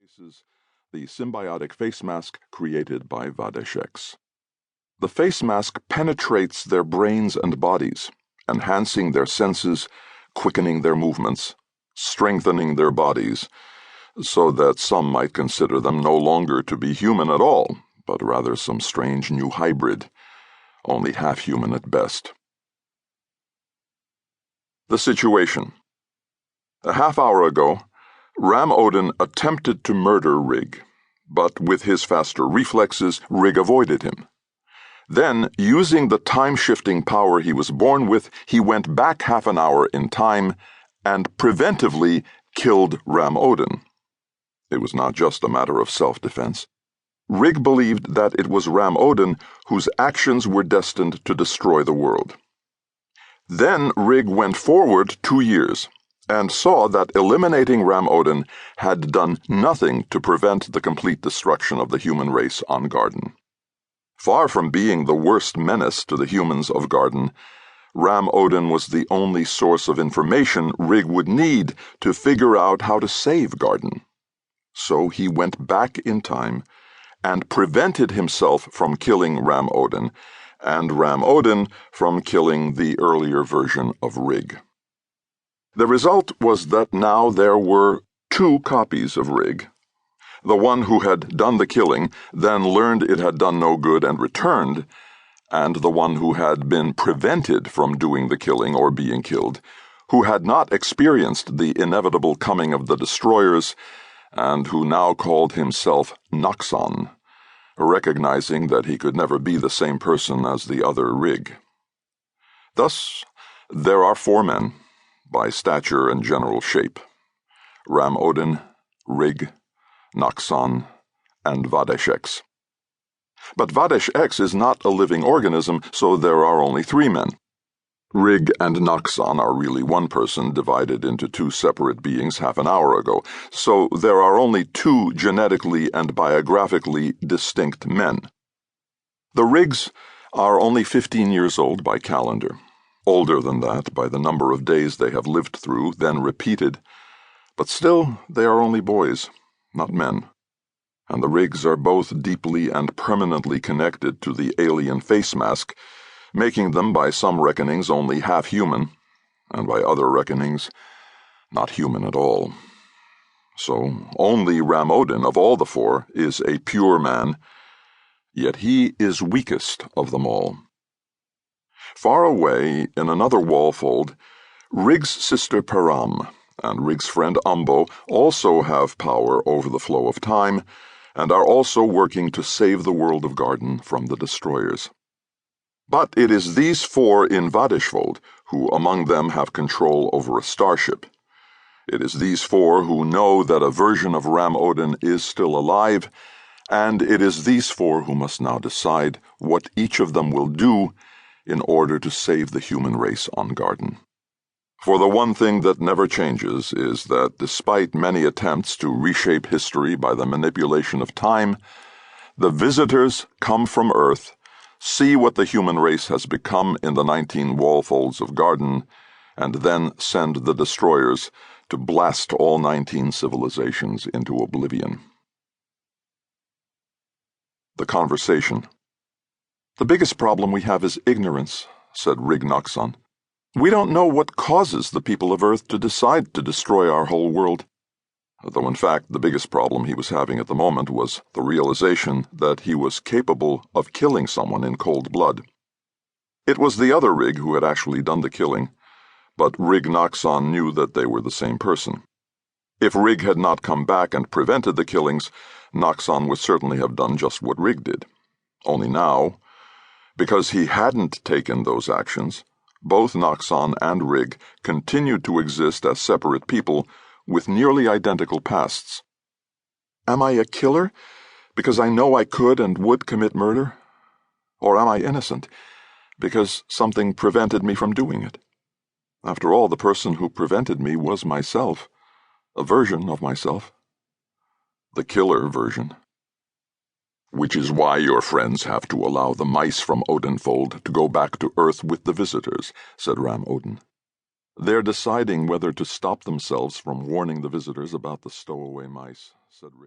Faces, the symbiotic face mask created by Vadesheks. The face mask penetrates their brains and bodies, enhancing their senses, quickening their movements, strengthening their bodies, so that some might consider them no longer to be human at all, but rather some strange new hybrid, only half human at best. The situation. A half hour ago, Ram Odin attempted to murder Rigg, but with his faster reflexes, Rigg avoided him. Then, using the time-shifting power he was born with, he went back half an hour in time and preventively killed Ram Odin. It was not just a matter of self-defense. Rigg believed that it was Ram Odin whose actions were destined to destroy the world. Then Rigg went forward 2 years and saw that eliminating Ram Odin had done nothing to prevent the complete destruction of the human race on Garden. Far from being the worst menace to the humans of Garden, Ram Odin was the only source of information Rigg would need to figure out how to save Garden. So he went back in time and prevented himself from killing Ram Odin, and Ram Odin from killing the earlier version of Rigg. The result was that now there were 2 copies of Rigg. The one who had done the killing then learned it had done no good and returned, and the one who had been prevented from doing the killing or being killed, who had not experienced the inevitable coming of the destroyers, and who now called himself Noxon, recognizing that he could never be the same person as the other Rigg. Thus, there are 4 men, by stature and general shape: Ram Odin, Rigg, Noxon, and Vadesheks. But Vadesheks is not a living organism, so there are only 3 men. Rigg and Noxon are really one person divided into 2 separate beings half an hour ago, so there are only 2 genetically and biographically distinct men. The Riggs are only 15 years old by calendar, older than that by the number of days they have lived through, then repeated, but still they are only boys, not men, and the Riggs are both deeply and permanently connected to the alien face mask, making them by some reckonings only half human, and by other reckonings not human at all. So only Ram Odin of all the 4 is a pure man, yet he is weakest of them all. Far away, in another wallfold, Rigg's sister Param and Rigg's friend Umbo also have power over the flow of time, and are also working to save the world of Garden from the destroyers. But it is these 4 in Vadeshvold who among them have control over a starship. It is these 4 who know that a version of Ram Odin is still alive, and it is these 4 who must now decide what each of them will do in order to save the human race on Garden. For the one thing that never changes is that despite many attempts to reshape history by the manipulation of time, the visitors come from Earth, see what the human race has become in the 19 wallfolds of Garden, and then send the destroyers to blast all 19 civilizations into oblivion. The conversation. The biggest problem we have is ignorance, said Rigg Noxon. We don't know what causes the people of Earth to decide to destroy our whole world. Though in fact the biggest problem he was having at the moment was the realization that he was capable of killing someone in cold blood. It was the other Rigg who had actually done the killing, but Rigg Noxon knew that they were the same person. If Rigg had not come back and prevented the killings, Noxon would certainly have done just what Rigg did. Only now, because he hadn't taken those actions, both Noxon and Rigg continued to exist as separate people with nearly identical pasts. Am I a killer because I know I could and would commit murder? Or am I innocent because something prevented me from doing it? After all, the person who prevented me was myself, a version of myself. The killer version. Which is why your friends have to allow the mice from Odinfold to go back to Earth with the visitors, said Ram Odin. They're deciding whether to stop themselves from warning the visitors about the stowaway mice, said Rigg.